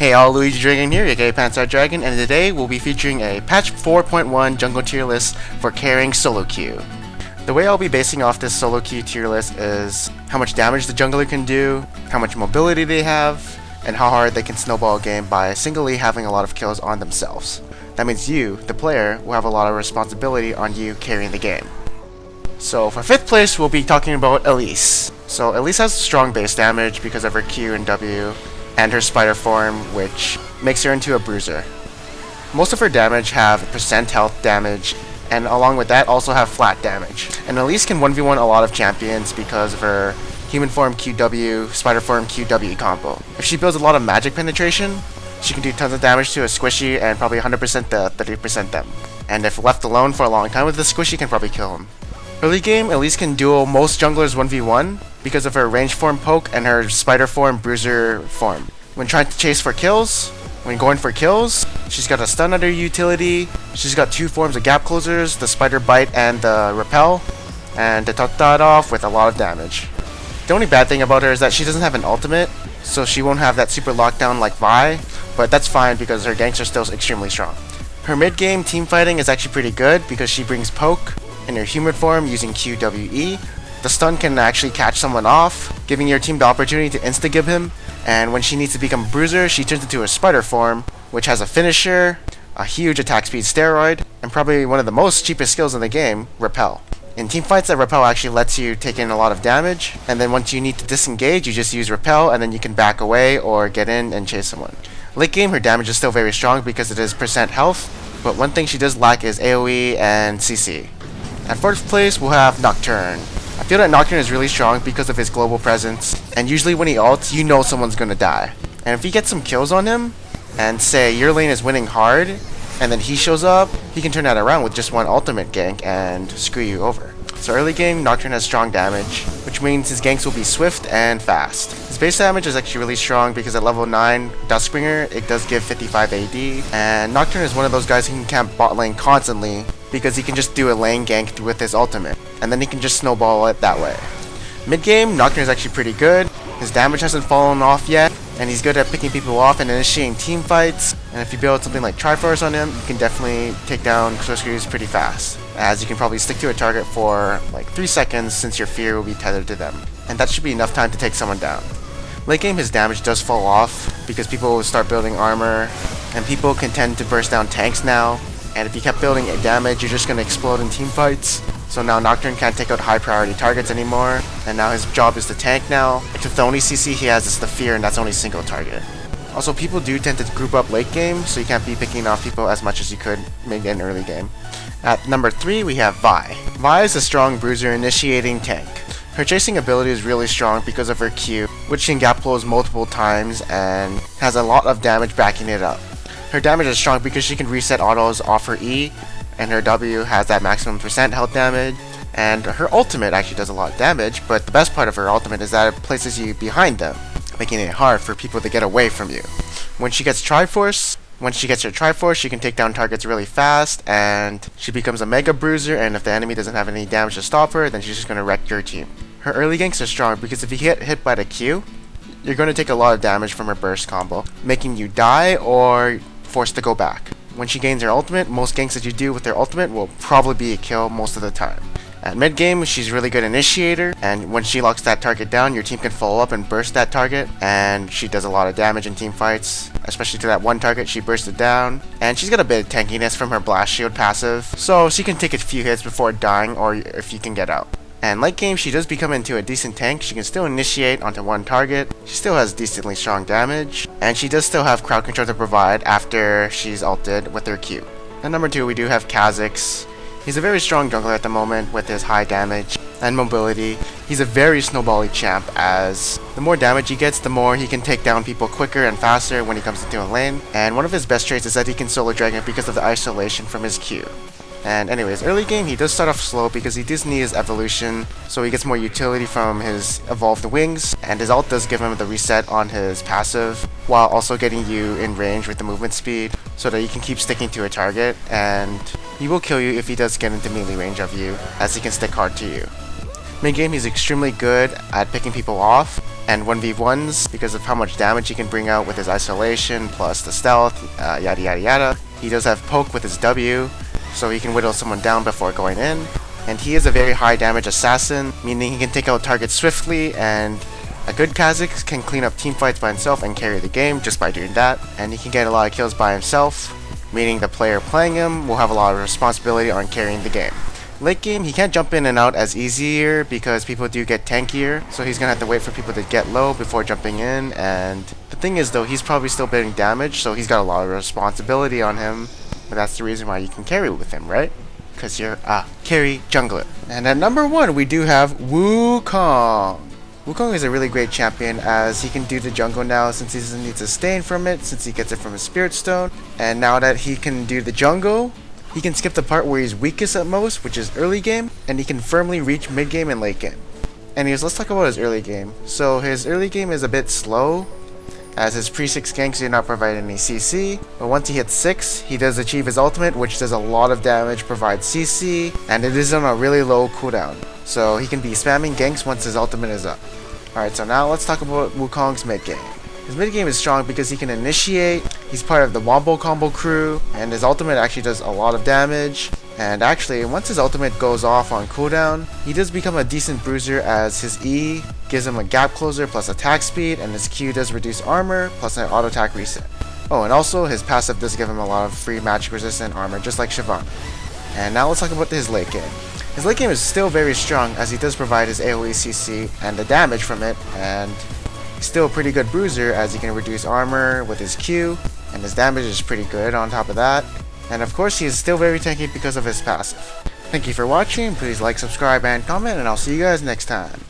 Hey all, Luigi Dragon here, aka Panzer Dragon, and today we'll be featuring a patch 4.1 jungle tier list for carrying solo queue. The way I'll be basing off this solo queue tier list is how much damage the jungler can do, how much mobility they have, and how hard they can snowball a game by singly having a lot of kills on themselves. That means you, the player, will have a lot of responsibility on you carrying the game. So for 5th place, we'll be talking about Elise. So Elise has strong base damage because of her Q and W, and her spider form, which makes her into a bruiser. Most of her damage have percent health damage, and along with that also have flat damage. And Elise can 1v1 a lot of champions because of her human form QW, spider form QW combo. If she builds a lot of magic penetration, she can do tons of damage to a squishy and probably 100% the 30% them. And if left alone for a long time with the squishy, can probably kill him. Early game, Elise can duel most junglers 1v1 because of her range form poke and her spider form bruiser form. When trying to chase for kills, when going for kills, she's got a stun under utility, she's got 2 forms of gap closers, the spider bite and the repel, and to top that off with a lot of damage. The only bad thing about her is that she doesn't have an ultimate, so she won't have that super lockdown like Vi, but that's fine because her ganks are still extremely strong. Her mid game team fighting is actually pretty good because she brings poke in her human form using QWE. The stun can actually catch someone off, giving your team the opportunity to insta-gib him, and when she needs to become a bruiser, she turns into a spider form, which has a finisher, a huge attack speed steroid, and probably one of the most cheapest skills in the game, repel. In team fights, that repel actually lets you take in a lot of damage, and then once you need to disengage, you just use repel, and then you can back away or get in and chase someone. Late game, her damage is still very strong because it is percent health, but one thing she does lack is AoE and CC. At 4th place, we'll have Nocturne. I feel that Nocturne is really strong because of his global presence, and usually when he ults, you know someone's gonna die. And if you get some kills on him, and say your lane is winning hard, and then he shows up, he can turn that around with just one ultimate gank and screw you over. So early game, Nocturne has strong damage, which means his ganks will be swift and fast. His base damage is actually really strong because at level 9, Duskbringer, it does give 55 AD, and Nocturne is one of those guys who can camp bot lane constantly because he can just do a lane gank with his ultimate, and then he can just snowball it that way. Mid game, Nocturne is actually pretty good. His damage hasn't fallen off yet, and he's good at picking people off and initiating team fights, and if you build something like Triforce on him, you can definitely take down sorceries pretty fast, as you can probably stick to a target for like 3 seconds since your fear will be tethered to them, and that should be enough time to take someone down. Late game, his damage does fall off because people will start building armor, and people can tend to burst down tanks now, and if you kept building damage, you're just going to explode in team fights. So now Nocturne can't take out high priority targets anymore, and now his job is to tank now. Except the only CC he has is the fear, and that's only single target. Also, people do tend to group up late game, so you can't be picking off people as much as you could maybe in early game. At number 3, we have Vi. Vi is a strong bruiser initiating tank. Her chasing ability is really strong because of her Q, which can gap close multiple times and has a lot of damage backing it up. Her damage is strong because she can reset autos off her E, and her W has that maximum percent health damage, and her ultimate actually does a lot of damage, but the best part of her ultimate is that it places you behind them, making it hard for people to get away from you. When she gets her Triforce, she can take down targets really fast, and she becomes a mega bruiser, and if the enemy doesn't have any damage to stop her, then she's just going to wreck your team. Her early ganks are strong because if you get hit by the Q, you're going to take a lot of damage from her burst combo, making you die or forced to go back. When she gains her ultimate, most ganks that you do with her ultimate will probably be a kill most of the time. At mid game, she's really good initiator, and when she locks that target down, your team can follow up and burst that target, and she does a lot of damage in team fights, especially to that one target she bursted down. And she's got a bit of tankiness from her blast shield passive, so she can take a few hits before dying or if you can get out. And late game, she does become into a decent tank. She can still initiate onto one target. She still has decently strong damage, and she does still have crowd control to provide after she's ulted with her Q. At number 2, we do have Kha'Zix. He's a very strong jungler at the moment with his high damage and mobility. He's a very snowbally champ, as the more damage he gets, the more he can take down people quicker and faster when he comes into a lane. And one of his best traits is that he can solo dragon because of the isolation from his Q. And anyways, early game he does start off slow because he does need his evolution, so he gets more utility from his evolved wings, and his ult does give him the reset on his passive, while also getting you in range with the movement speed, so that you can keep sticking to a target, and he will kill you if he does get into melee range of you, as he can stick hard to you. Mid game, he's extremely good at picking people off and 1v1s because of how much damage he can bring out with his isolation plus the stealth, yada yada yada. He does have poke with his W, so he can whittle someone down before going in. And he is a very high damage assassin, meaning he can take out targets swiftly, and a good Kha'Zix can clean up team fights by himself and carry the game just by doing that. And he can get a lot of kills by himself, meaning the player playing him will have a lot of responsibility on carrying the game. Late game, he can't jump in and out as easier because people do get tankier, so he's gonna have to wait for people to get low before jumping in. And the thing is though, he's probably still getting damage, so he's got a lot of responsibility on him, but that's the reason why you can carry with him, right? Because you're a carry jungler. And at number 1, we do have Wukong. Wukong is a really great champion as he can do the jungle now since he doesn't need sustain from it, since he gets it from his spirit stone. And now that he can do the jungle, he can skip the part where he's weakest at most, which is early game, and he can firmly reach mid game and late game. Anyways, let's talk about his early game. So his early game is a bit slow, as his pre-6 ganks do not provide any CC, but once he hits 6, he does achieve his ultimate, which does a lot of damage, provides CC, and it is on a really low cooldown. So he can be spamming ganks once his ultimate is up. Alright, so now let's talk about Wukong's mid game. His mid game is strong because he can initiate, he's part of the Wombo combo crew, and his ultimate actually does a lot of damage. And actually, once his ultimate goes off on cooldown, he does become a decent bruiser as his E gives him a gap closer plus attack speed, and his Q does reduce armor plus an auto attack reset. Oh, and also his passive does give him a lot of free magic resistant armor, just like Shyvana. And now let's talk about his late game. His late game is still very strong as he does provide his AoE CC and the damage from it, and he's still a pretty good bruiser as he can reduce armor with his Q, and his damage is pretty good on top of that. And of course, he is still very tanky because of his passive. Thank you for watching, please like, subscribe, and comment, and I'll see you guys next time.